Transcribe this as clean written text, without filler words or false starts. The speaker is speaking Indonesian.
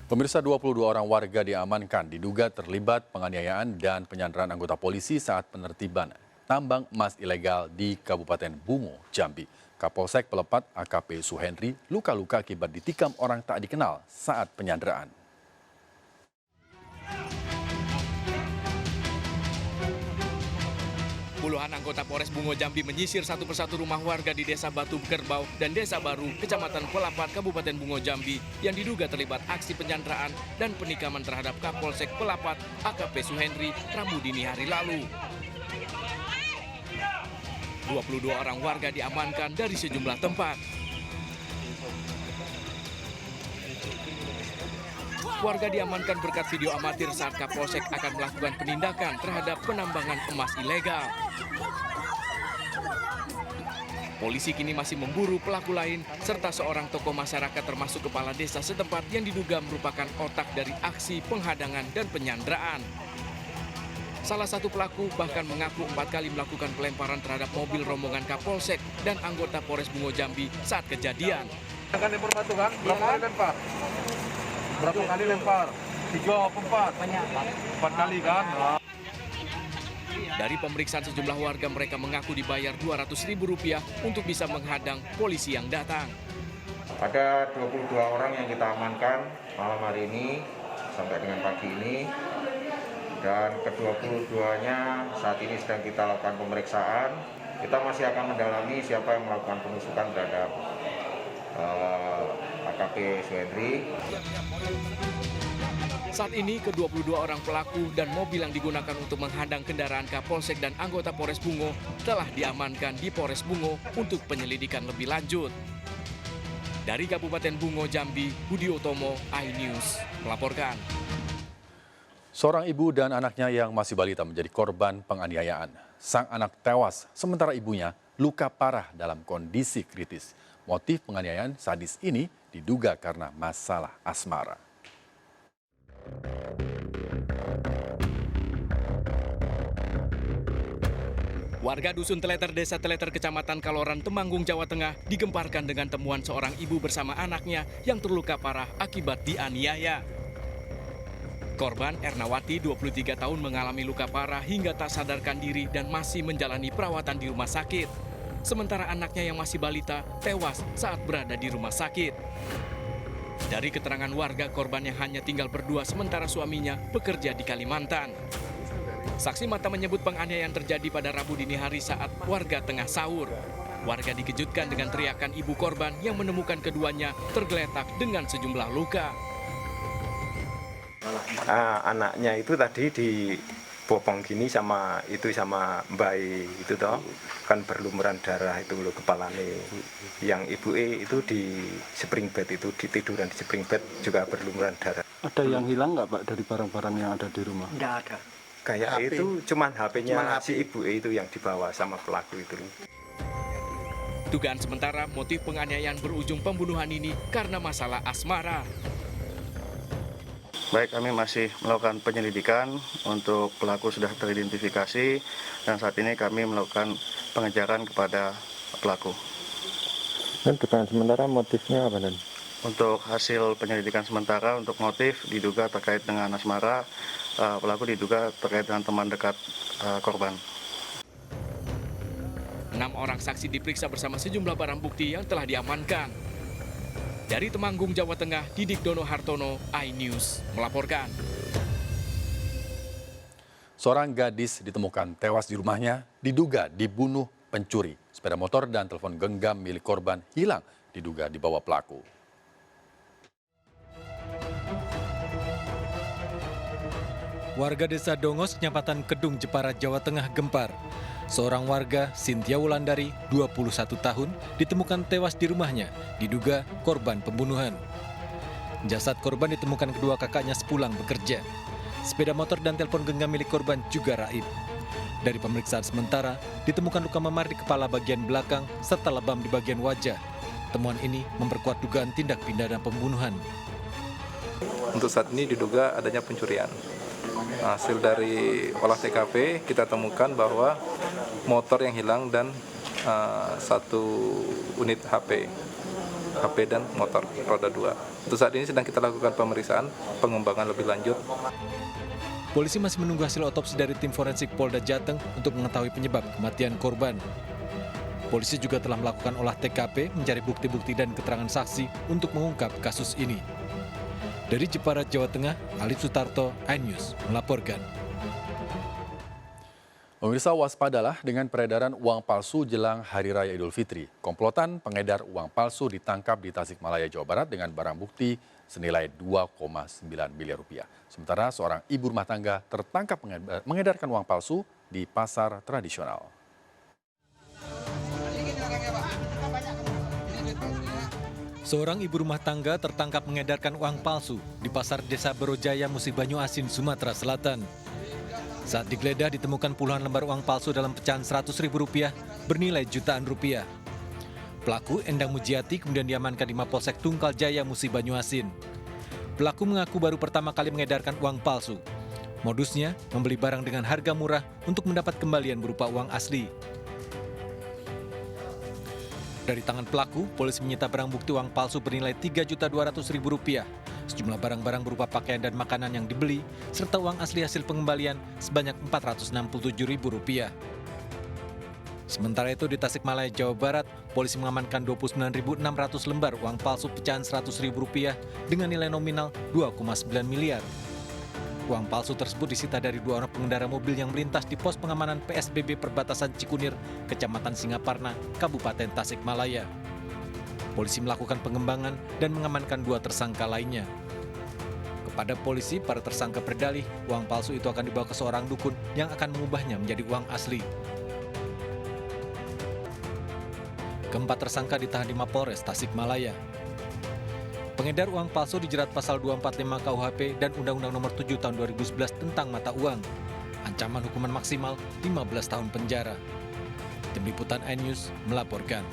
Pemirsa, 22 orang warga diamankan diduga terlibat penganiayaan dan penyanderaan anggota polisi saat penertiban tambang emas ilegal di Kabupaten Bungo, Jambi. Kapolsek Pelepat AKP Suhendri luka-luka akibat ditikam orang tak dikenal saat penyanderaan. Puluhan anggota Polres Bungo Jambi menyisir satu persatu rumah warga di Desa Batu Kerbau dan Desa Baru, Kecamatan Pelapat, Kabupaten Bungo Jambi yang diduga terlibat aksi penyanderaan dan penikaman terhadap Kapolsek Pelapat AKP Suhendri Rabu dini hari lalu. 22 orang warga diamankan dari sejumlah tempat. Warga diamankan berkat video amatir saat Kapolsek akan melakukan penindakan terhadap penambangan emas ilegal. Polisi kini masih memburu pelaku lain serta seorang tokoh masyarakat termasuk kepala desa setempat yang diduga merupakan otak dari aksi penghadangan dan penyanderaan. Salah satu pelaku bahkan mengaku 4 kali melakukan pelemparan terhadap mobil rombongan Kapolsek dan anggota Polres Bungo Jambi saat kejadian. Kan lempar batu kan? Berapa kali lempar? Berapa kali lempar? 3 atau 4? Banyak, Pak. 4 kali kan? Dari pemeriksaan sejumlah warga, mereka mengaku dibayar Rp200.000 untuk bisa menghadang polisi yang datang. Ada 22 orang yang kita amankan malam hari ini sampai dengan pagi ini. Dan ke-22-nya saat ini sedang kita lakukan pemeriksaan. Kita masih akan mendalami siapa yang melakukan penusukan terhadap AKP Suhendri. Saat ini ke-22 orang pelaku dan mobil yang digunakan untuk menghadang kendaraan Kapolsek dan anggota Polres Bungo telah diamankan di Polres Bungo untuk penyelidikan lebih lanjut. Dari Kabupaten Bungo Jambi, Budi Utomo, iNews melaporkan. Seorang ibu dan anaknya yang masih balita menjadi korban penganiayaan. Sang anak tewas, sementara ibunya luka parah dalam kondisi kritis. Motif penganiayaan sadis ini diduga karena masalah asmara. Warga Dusun Teleter, Desa Teleter, Kecamatan Kaloran, Temanggung, Jawa Tengah digemparkan dengan temuan seorang ibu bersama anaknya yang terluka parah akibat dianiaya. Korban Ernawati, 23 tahun, mengalami luka parah hingga tak sadarkan diri dan masih menjalani perawatan di rumah sakit. Sementara anaknya yang masih balita tewas saat berada di rumah sakit. Dari keterangan warga, korban yang hanya tinggal berdua sementara suaminya bekerja di Kalimantan. Saksi mata menyebut penganiayaan terjadi pada Rabu dini hari saat warga tengah sahur. Warga dikejutkan dengan teriakan ibu korban yang menemukan keduanya tergeletak dengan sejumlah luka. Anaknya itu tadi dibopong gini sama bayi itu toh, kan berlumuran darah itu loh kepalanya. Yang ibu itu di spring bed itu ditiduran di spring bed juga berlumuran darah. Ada yang hilang nggak Pak dari barang-barang yang ada di rumah? Nggak ada. Kayak HP. itu cuman HP-nya HP. si ibu itu yang dibawa sama pelaku itu. Dugaan sementara motif penganiayaan berujung pembunuhan ini karena masalah asmara. Baik, kami masih melakukan penyelidikan untuk pelaku sudah teridentifikasi dan saat ini kami melakukan pengejaran kepada pelaku. Dan dugaan sementara motifnya apa dan? Untuk hasil penyelidikan sementara untuk motif diduga terkait dengan asmara, pelaku diduga terkait dengan teman dekat korban. 6 orang saksi diperiksa bersama sejumlah barang bukti yang telah diamankan. Dari Temanggung, Jawa Tengah, Didik Dono Hartono, iNews melaporkan. Seorang gadis ditemukan tewas di rumahnya diduga dibunuh pencuri. Sepeda motor dan telepon genggam milik korban hilang diduga dibawa pelaku. Warga desa Dongos, Kecamatan Kedung, Jepara, Jawa Tengah gempar. Seorang warga, Cynthia Wulandari, 21 tahun, ditemukan tewas di rumahnya, diduga korban pembunuhan. Jasad korban ditemukan kedua kakaknya sepulang bekerja. Sepeda motor dan telepon genggam milik korban juga raib. Dari pemeriksaan sementara, ditemukan luka memar di kepala bagian belakang serta lebam di bagian wajah. Temuan ini memperkuat dugaan tindak pidana pembunuhan. Untuk saat ini diduga adanya pencurian. Hasil dari olah TKP kita temukan bahwa motor yang hilang dan 1 unit HP. HP dan motor roda 2. Untuk saat ini sedang kita lakukan pemeriksaan pengembangan lebih lanjut. Polisi masih menunggu hasil otopsi dari tim forensik Polda Jateng untuk mengetahui penyebab kematian korban. Polisi juga telah melakukan olah TKP, mencari bukti-bukti dan keterangan saksi untuk mengungkap kasus ini. Dari Jepara, Jawa Tengah, Alif Sutarto, iNews melaporkan. Pemirsa, waspadalah dengan peredaran uang palsu jelang Hari Raya Idul Fitri. Komplotan pengedar uang palsu ditangkap di Tasikmalaya, Jawa Barat dengan barang bukti senilai 2,9 miliar rupiah. Sementara seorang ibu rumah tangga tertangkap mengedarkan uang palsu di pasar tradisional. Seorang ibu rumah tangga tertangkap mengedarkan uang palsu di pasar Desa Berojaya, Musi Banyuasin, Sumatera Selatan. Saat digeledah ditemukan puluhan lembar uang palsu dalam pecahan Rp100.000 bernilai jutaan rupiah. Pelaku Endang Mujiati kemudian diamankan di Mapolsek Tunggal Jaya, Musi Banyuasin. Pelaku mengaku baru pertama kali mengedarkan uang palsu. Modusnya membeli barang dengan harga murah untuk mendapat kembalian berupa uang asli. Dari tangan pelaku, polisi menyita barang bukti uang palsu bernilai Rp3.200.000, sejumlah barang-barang berupa pakaian dan makanan yang dibeli, serta uang asli hasil pengembalian sebanyak Rp467.000. Sementara itu di Tasikmalaya, Jawa Barat, polisi mengamankan 29.600 lembar uang palsu pecahan Rp100.000 dengan nilai nominal 2,9 miliar. Uang palsu tersebut disita dari 2 orang pengendara mobil yang melintas di pos pengamanan PSBB perbatasan Cikunir, Kecamatan Singaparna, Kabupaten Tasikmalaya. Polisi melakukan pengembangan dan mengamankan 2 tersangka lainnya. Kepada polisi, para tersangka berdalih uang palsu itu akan dibawa ke seorang dukun yang akan mengubahnya menjadi uang asli. Keempat tersangka ditahan di Mapolres Tasikmalaya. Pengedar uang palsu dijerat pasal 245 KUHP dan Undang-Undang Nomor 7 Tahun 2011 tentang mata uang. Ancaman hukuman maksimal 15 tahun penjara. Tim Liputan iNews melaporkan.